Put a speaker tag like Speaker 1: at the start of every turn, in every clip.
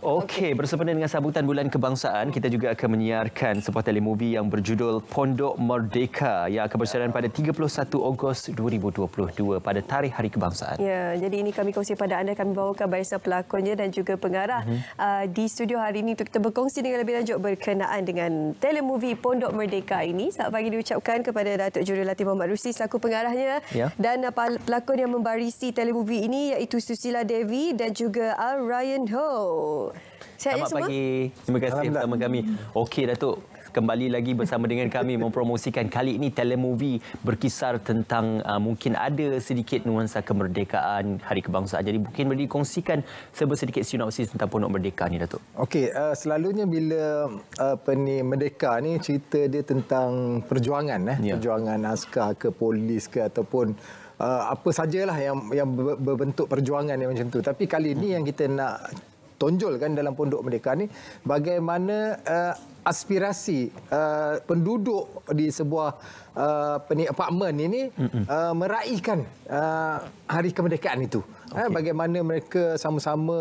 Speaker 1: Okey, bersempena dengan sambutan Bulan Kebangsaan, kita juga akan menyiarkan sebuah telemovie yang berjudul Pondok Merdeka yang akan bersiaran pada 31 Ogos 2022 pada tarikh Hari Kebangsaan.
Speaker 2: Ya, jadi ini kami kongsi pada anda, kami bawakan barisan pelakonnya dan juga pengarah di studio hari ini untuk kita berkongsi dengan lebih lanjut berkenaan dengan telemovie Pondok Merdeka ini. Selamat pagi diucapkan kepada Datuk Jurul Latif Muhammad Rusli selaku pengarahnya dan pelakon yang membarisi telemovie ini iaitu Susila Devi dan juga Ryan Ho.
Speaker 1: Selamat pagi. Terima kasih bersama kami. Okey Datuk, kembali lagi bersama dengan kami mempromosikan kali ini telemovie berkisar tentang mungkin ada sedikit nuansa kemerdekaan Hari Kebangsaan. Jadi mungkin boleh dikongsikan sedikit sinopsis tentang Pondok Merdeka ni Datuk.
Speaker 3: Okey, selalunya bila merdeka ni cerita dia tentang perjuangan perjuangan askar ke polis ke ataupun apa sajalah yang berbentuk perjuangan yang macam tu. Tapi kali ini yang kita nak tonjolkan dalam Pondok Merdeka ni bagaimana aspirasi penduduk di sebuah apartmen ini meraihkan hari kemerdekaan itu. Bagaimana mereka sama-sama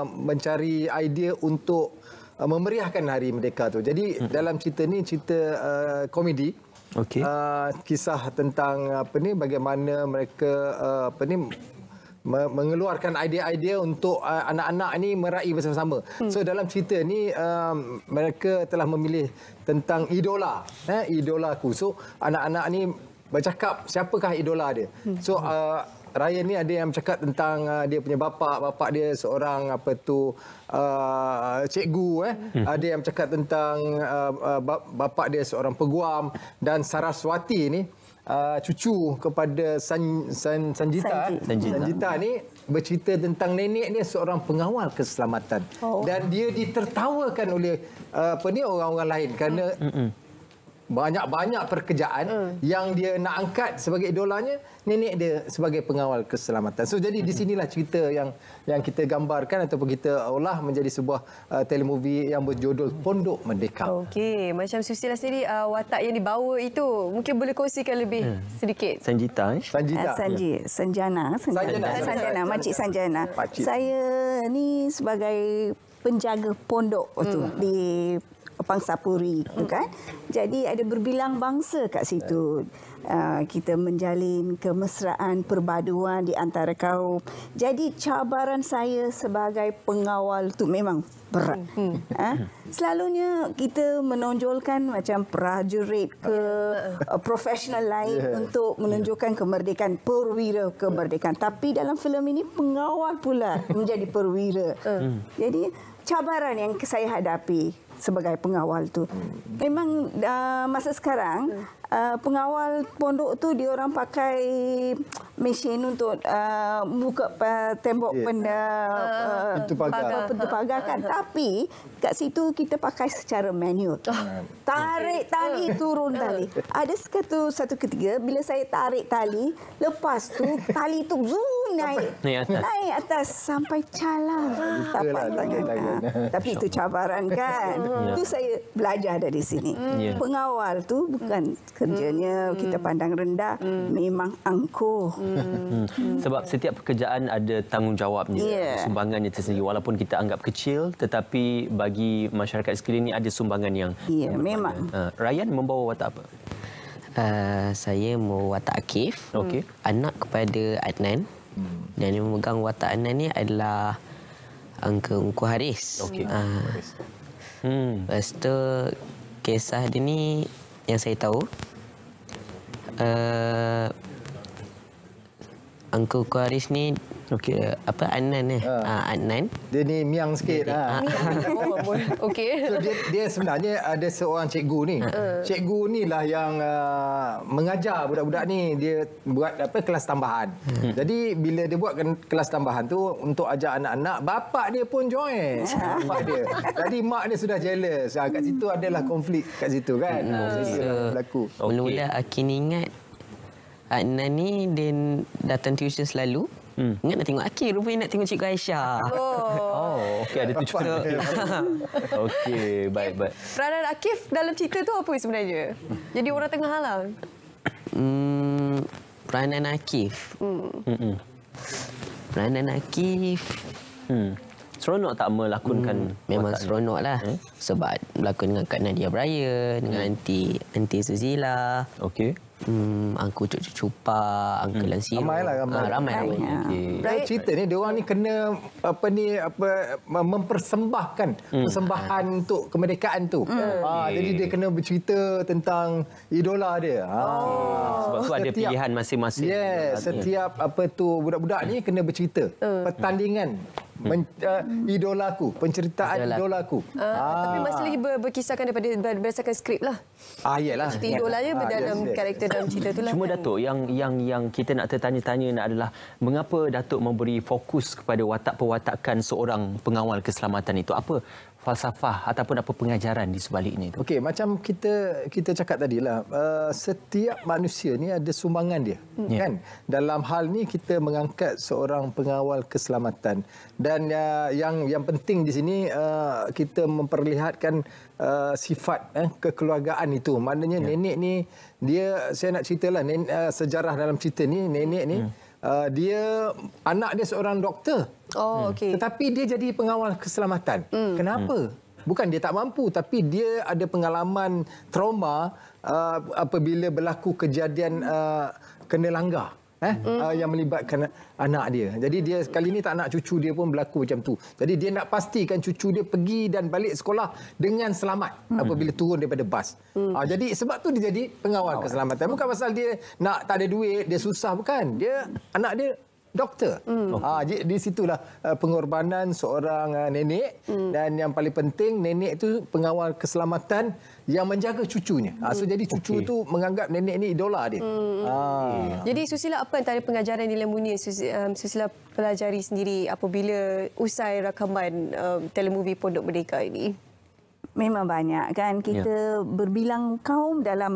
Speaker 3: mencari idea untuk memeriahkan hari merdeka tu. Jadi dalam cerita ni cerita komedi. Kisah tentang bagaimana mereka mengeluarkan idea-idea untuk anak-anak ini meraih bersama-sama. So dalam cerita ni mereka telah memilih tentang idola, idolaku. So anak-anak ni bercakap siapakah idola dia. So Ryan ni ada yang bercakap tentang dia punya bapa dia seorang cikgu, ada yang bercakap tentang bapa dia seorang peguam, dan Saraswati ni cucu kepada Sanjita ni bercerita tentang nenek dia seorang pengawal keselamatan. Dan dia ditertawakan oleh orang-orang lain kerana banyak-banyak pekerjaan yang dia nak angkat sebagai idolanya, nenek dia sebagai pengawal keselamatan. So jadi di sinilah cerita yang kita gambarkan ataupun kita olah menjadi sebuah telemovie yang berjudul Pondok Merdeka.
Speaker 2: Okey, macam Susila sendiri watak yang dibawa itu mungkin boleh kongsikan lebih sedikit.
Speaker 1: Sanjita.
Speaker 4: Sanjana, Makcik Sanjana. Saya ni sebagai penjaga pondok tu di Pangsapuri kan. Jadi ada berbilang bangsa kat situ. Kita menjalin kemesraan perbaduan di antara kaum. Jadi cabaran saya sebagai pengawal tu memang berat. Selalunya kita menonjolkan macam prajurit ke profesional lain untuk menunjukkan kemerdekaan, perwira kemerdekaan. Tapi dalam filem ini pengawal pula menjadi perwira. Jadi cabaran yang saya hadapi sebagai pengawal tu. Memang masa sekarang pengawal pondok tu dia orang pakai mesin untuk buka tembok pintu pagar kan. Tapi kat situ kita pakai secara manual. Tarik tali, turun tali. Ada satu ketika bila saya tarik tali, lepas tu tali tu zoom naik atas sampai calang tapak tangan. Tapi itu cabaran kan. Itu saya belajar dari sini. Pengawal tu bukan kerjanya kita pandang rendah, memang angkuh.
Speaker 1: Sebab setiap pekerjaan ada tanggungjawabnya, sumbangannya tersendiri. Walaupun kita anggap kecil, tetapi bagi masyarakat sekeliling ada sumbangan yang
Speaker 4: memang.
Speaker 1: Ryan membawa watak apa?
Speaker 5: Saya membawa watak Akif, anak kepada Adnan. Dan yang memegang watak Adnan ni adalah Engku Haris. Lepas tu kisah dia ni yang saya tahu, Engku Haris ni Adnan ni. Adnan.
Speaker 3: Dia ni miang sikit. So dia sebenarnya ada seorang cikgu ni. Cikgu ni lah yang mengajar budak-budak ni. Dia buat kelas tambahan. Jadi bila dia buat kelas tambahan tu untuk ajar anak-anak, bapak dia pun join. Bapak dia. Jadi mak dia sudah jealous. Kat situ adalah konflik kat situ kan. Berlaku.
Speaker 5: Mula-mula Akin ingat Adnan ni dia datang tuition selalu. Ingat nak tengok Akif, rupanya nak tengok Cikgu Aisyah.
Speaker 1: Okey, ada tujuan. Okey, baik.
Speaker 2: Peranan Akif dalam cerita tu apa sebenarnya? Jadi orang tengah halang.
Speaker 5: Peranan Akif. Peranan Akif
Speaker 1: Seronok tak melakonkan
Speaker 5: Memang
Speaker 1: watak ni?
Speaker 5: seronok lah. Sebab berlakon dengan Kak Nadia Bryan, dengan Aunty Suzila.
Speaker 1: Okey.
Speaker 5: Uncle Cucu Cupa, Uncle Lansiro.
Speaker 3: Ramai lah, ramai.
Speaker 5: Ramai.
Speaker 1: Okey.
Speaker 3: Right. Cerita ni dia orang ni kena mempersembahkan persembahan untuk kemerdekaan tu. Jadi dia kena bercerita tentang idola dia.
Speaker 1: Sebab tu ada pilihan masing-masing.
Speaker 3: Setiap budak-budak ni kena bercerita. Pertandingan idolaku, penceritaan idolaku.
Speaker 2: Tapi masih lagi berkisahkan berdasarkan skrip lah.
Speaker 3: Iyalah.
Speaker 2: Cerita idolanya dalam karakter dalam cerita tu lah.
Speaker 1: Cuma Datuk yang kita nak tertanya-tanya adalah mengapa Datuk memberi fokus kepada watak perwatakan seorang pengawal keselamatan itu? Apa falsafah ataupun apa pengajaran di sebaliknya itu?
Speaker 3: Okey, macam kita cakap tadilah, setiap manusia ni ada sumbangan dia, kan? Dalam hal ni kita mengangkat seorang pengawal keselamatan dan yang penting di sini kita memperlihatkan sifat kekeluargaan itu. Maknanya nenek ni saya nak ceritalah sejarah dalam cerita ni, nenek ni dia anak dia seorang doktor.
Speaker 2: Okey.
Speaker 3: Tetapi dia jadi pengawal keselamatan. Kenapa? Bukan dia tak mampu, tapi dia ada pengalaman trauma apabila berlaku kejadian kena langgar. Yang melibatkan anak dia. Jadi dia kali ni tak nak cucu dia pun berlaku macam tu. Jadi dia nak pastikan cucu dia pergi dan balik sekolah dengan selamat apabila turun daripada bas. Jadi sebab tu dia jadi pengawal keselamatan. Bukan pasal dia nak tak ada duit, dia susah, bukan. Dia anak dia doktor. Di situlah pengorbanan seorang nenek dan yang paling penting nenek itu pengawal keselamatan yang menjaga cucunya. So jadi cucu tu menganggap nenek ni idola dia.
Speaker 2: Jadi Susila, apa antara pengajaran nilai mulia Susila pelajari sendiri apabila usai rakaman telemovie Pondok Merdeka ini?
Speaker 4: Memang banyak kan, kita berbilang kaum dalam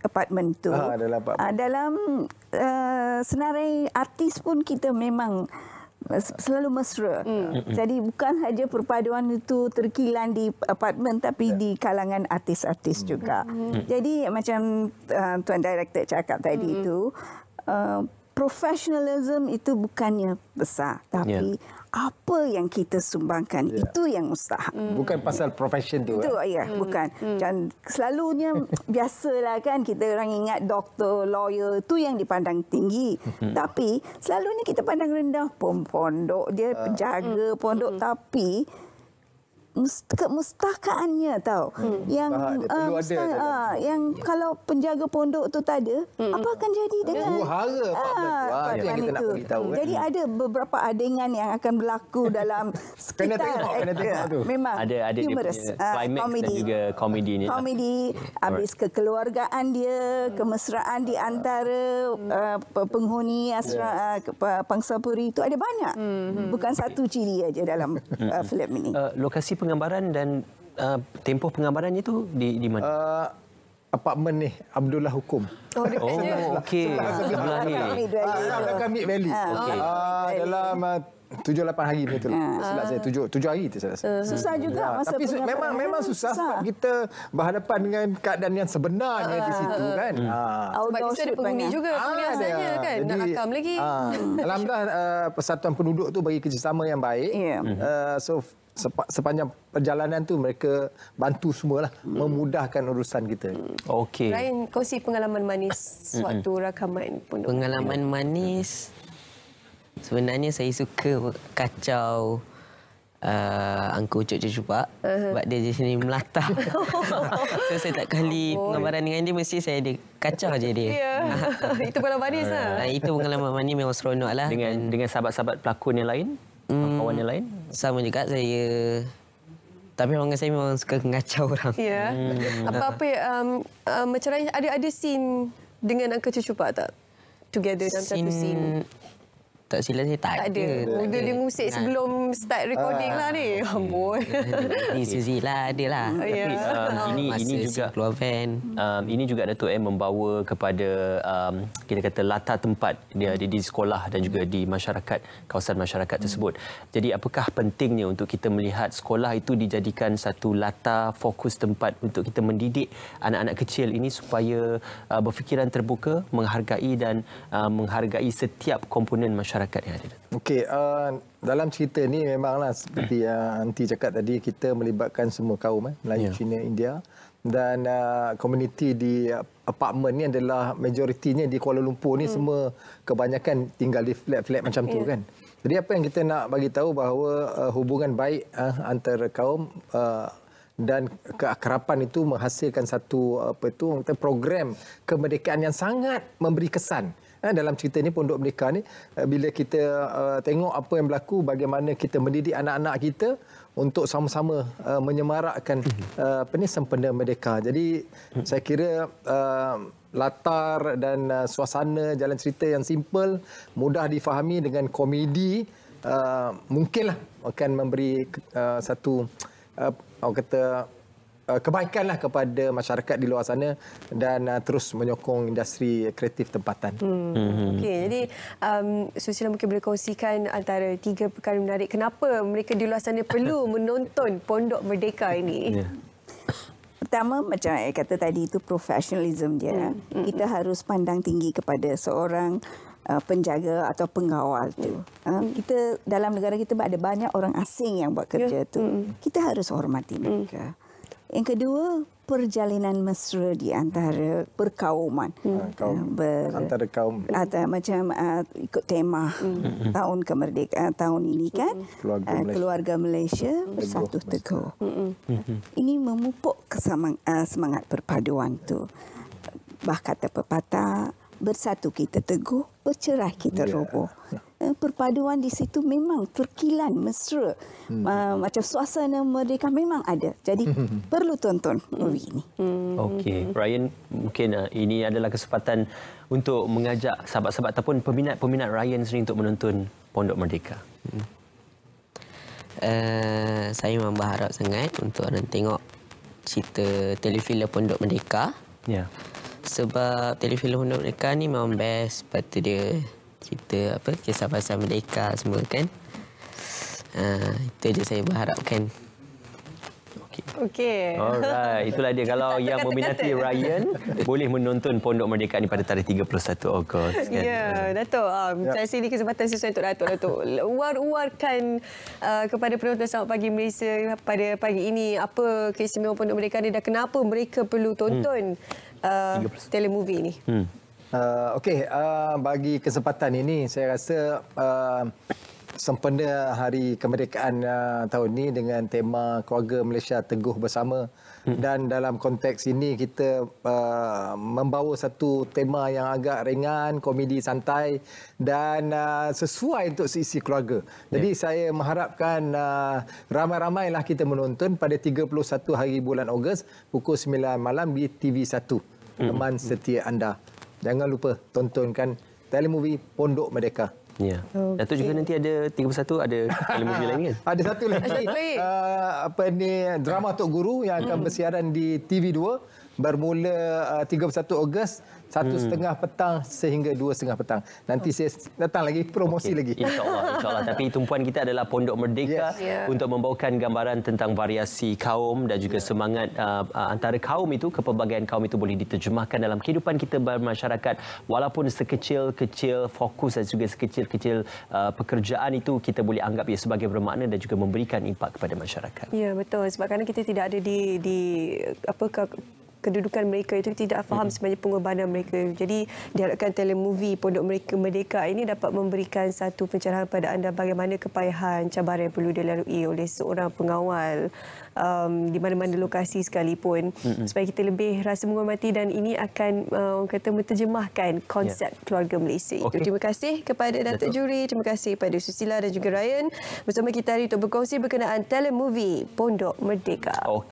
Speaker 4: apartmen tu.
Speaker 3: Dalam apartmen.
Speaker 4: Dalam senarai artis pun kita memang selalu mesra. Jadi bukan saja perpaduan itu terkilan di apartmen tapi di kalangan artis-artis juga. Jadi macam Tuan Director cakap tadi itu, professionalism itu bukannya besar, tapi apa yang kita sumbangkan itu yang mustahak.
Speaker 3: Bukan pasal profession tu.
Speaker 4: Itu bukan. Dan selalunya biasalah kan kita orang ingat doktor, lawyer tu yang dipandang tinggi. Tapi selalunya kita pandang rendah pondok dia penjaga pondok, tapi kemustahakaannya tahu. Yang yang kalau penjaga pondok tu tak ada, apa akan jadi dengan
Speaker 3: hara apartmen tu? Yang kita nak beritahu.
Speaker 4: Jadi ada beberapa adegan yang akan berlaku dalam sekitar.
Speaker 3: Kena tengok tu.
Speaker 4: Memang
Speaker 1: ada dia
Speaker 4: humorous.
Speaker 1: punya climax dan juga komedi ni.
Speaker 4: Komedi, habis kekeluargaan dia, kemesraan di antara penghuni Pangsapuri itu ada banyak. Bukan satu ciri aja dalam filem ini.
Speaker 1: Lokasi penggambaran dan tempoh penggambarannya itu di mana?
Speaker 3: Apartmen ni Abdullah Hukum.
Speaker 1: Okey. Sebelah ni.
Speaker 3: Belakang Mid Valley. Dalam 7-8 hari betul. Silap saya 7 hari tu saya rasa.
Speaker 4: Susah juga masa
Speaker 3: tapi memang susah sebab kita berhadapan dengan keadaan yang sebenarnya di situ kan.
Speaker 2: Sebab kita ada penghuni juga biasanya kan. Nak rakam lagi.
Speaker 3: Alhamdulillah Persatuan Penduduk tu bagi kerjasama yang baik. So sepanjang perjalanan tu mereka bantu semualah memudahkan urusan kita.
Speaker 1: Okey.
Speaker 2: Ryan, kongsi pengalaman manis waktu rakaman Pondok.
Speaker 5: Pengalaman manis, sebenarnya saya suka kacau Uncle Cucu Cupak sebab dia di sini melatah. So saya tak kali penggambaran dengan dia mesti saya ada kacau je dia.
Speaker 2: Itu pengalaman manis lah.
Speaker 5: Itu pengalaman manis memang seronok lah.
Speaker 1: Dengan sahabat-sahabat pelakon yang lain? Kawan yang lain?
Speaker 5: Sama juga saya. Tapi orang saya memang suka ngacau orang.
Speaker 2: Ya. Apa-apa macam ada scene dengan Uncle Cucu Cupak tak? Together dalam satu scene.
Speaker 5: Tak silap saya tak ada.
Speaker 2: Dia ngusik sebelum start recording lah ni. Amboi.
Speaker 5: Di Suzila ada lah.
Speaker 1: Tapi ini juga
Speaker 5: keluar van.
Speaker 1: Ini juga Datuk membawa kepada kita kata latar tempat dia di sekolah dan juga di masyarakat, kawasan masyarakat tersebut. Jadi apakah pentingnya untuk kita melihat sekolah itu dijadikan satu latar fokus tempat untuk kita mendidik anak-anak kecil ini supaya berfikiran terbuka, menghargai dan menghargai setiap komponen masyarakat masyarakat yang ada?
Speaker 3: Okey, dalam cerita ni memanglah seperti yang Aunty cakap tadi, kita melibatkan semua kaum, Melayu, Cina, India, dan komuniti di apartmen ni adalah majoritinya di Kuala Lumpur ni semua kebanyakan tinggal di flat-flat macam tu kan. Jadi apa yang kita nak bagi tahu bahawa hubungan baik antara kaum dan keakraban itu menghasilkan satu program kemerdekaan yang sangat memberi kesan. Dalam cerita ni Pondok Merdeka ni, bila kita tengok apa yang berlaku, bagaimana kita mendidik anak-anak kita untuk sama-sama menyemarakkan sempena merdeka. Jadi saya kira latar dan suasana jalan cerita yang simple, mudah difahami dengan komedi, mungkinlah akan memberi satu kebaikanlah kepada masyarakat di luar sana dan terus menyokong industri kreatif tempatan.
Speaker 2: Okey, jadi Susila mungkin boleh kongsikan antara 3 perkara menarik kenapa mereka di luar sana perlu menonton Pondok Merdeka ini.
Speaker 4: Pertama, macam saya kata tadi, itu professionalism dia. Kita harus pandang tinggi kepada seorang penjaga atau pengawal tu. Kita dalam negara kita ada banyak orang asing yang buat kerja tu. Kita harus hormati mereka. Yang kedua, perjalanan mesra di antara perkauman.
Speaker 3: Antara kaum.
Speaker 4: Macam ikut tema tahun kemerdekaan tahun ini kan. Keluarga Malaysia bersatu teguh. Ini memupuk semangat perpaduan tu. Bah kata pepatah, bersatu kita teguh, bercerai kita roboh. Perpaduan di situ memang terkilan mesra. Macam suasana merdeka memang ada. Jadi perlu tonton movie ini.
Speaker 1: Okey, Ryan, mungkin ini adalah kesempatan untuk mengajak sahabat-sahabat ataupun peminat-peminat Ryan sendiri untuk menonton Pondok Merdeka.
Speaker 5: Saya memang berharap sangat untuk orang tengok cerita telefilm Pondok Merdeka.
Speaker 1: Ya.
Speaker 5: Sebab telefilm Pondok Merdeka ni memang best. Lepas tu dia cerita kisah pasal merdeka semua kan. Itu je saya berharapkan.
Speaker 2: Okey.
Speaker 1: Alright, itulah dia. Kalau yang meminati Ryan, boleh menonton Pondok Merdeka ni pada tarikh 31 Ogos. Kan?
Speaker 2: Ya, Dato'. Saya rasa ini kesempatan sesuai untuk Dato'. War-warkan kepada penonton Selamat Pagi Malaysia pada pagi ini. Apa keistimewaan Pondok Merdeka ni dan kenapa mereka perlu tonton telemovie ini?
Speaker 3: Okey, bagi kesempatan ini saya rasa sempena Hari Kemerdekaan tahun ini dengan tema Keluarga Malaysia Teguh Bersama, dan dalam konteks ini kita membawa satu tema yang agak ringan, komedi santai dan sesuai untuk seisi keluarga. Jadi saya mengharapkan ramai-ramailah kita menonton pada 31 hari bulan Ogos pukul 9 malam di TV1. Teman setia anda. Jangan lupa tontonkan telemovie Pondok Merdeka.
Speaker 1: Ya. Datuk juga nanti ada 31 ada telemovie lain kan?
Speaker 3: Ada satu lagi. Drama Tok Guru yang akan bersiaran di TV2 bermula 31 Ogos 1:30 petang sehingga 2:30 petang. Nanti saya datang lagi promosi lagi.
Speaker 1: InsyaAllah. Tapi tumpuan kita adalah Pondok Merdeka untuk membawakan gambaran tentang variasi kaum dan juga semangat antara kaum itu, kepelbagaian kaum itu boleh diterjemahkan dalam kehidupan kita bermasyarakat. Walaupun sekecil-kecil fokus dan juga sekecil-kecil pekerjaan itu kita boleh anggap ia sebagai bermakna dan juga memberikan impak kepada masyarakat. Ya,
Speaker 2: betul. Sebab kerana kita tidak ada di kedudukan mereka itu, tidak faham sebenarnya pengorbanan mereka. Jadi diharapkan telemovie Pondok Merdeka ini dapat memberikan satu pencerahan pada anda bagaimana kepayahan, cabaran yang perlu dilalui oleh seorang pengawal di mana-mana lokasi sekalipun, supaya kita lebih rasa menghormati, dan ini akan menterjemahkan konsep keluarga Malaysia itu. Terima kasih kepada Datuk Juri, terima kasih kepada Susila dan juga Ryan bersama kita hari untuk berkongsi berkenaan telemovie Pondok Merdeka.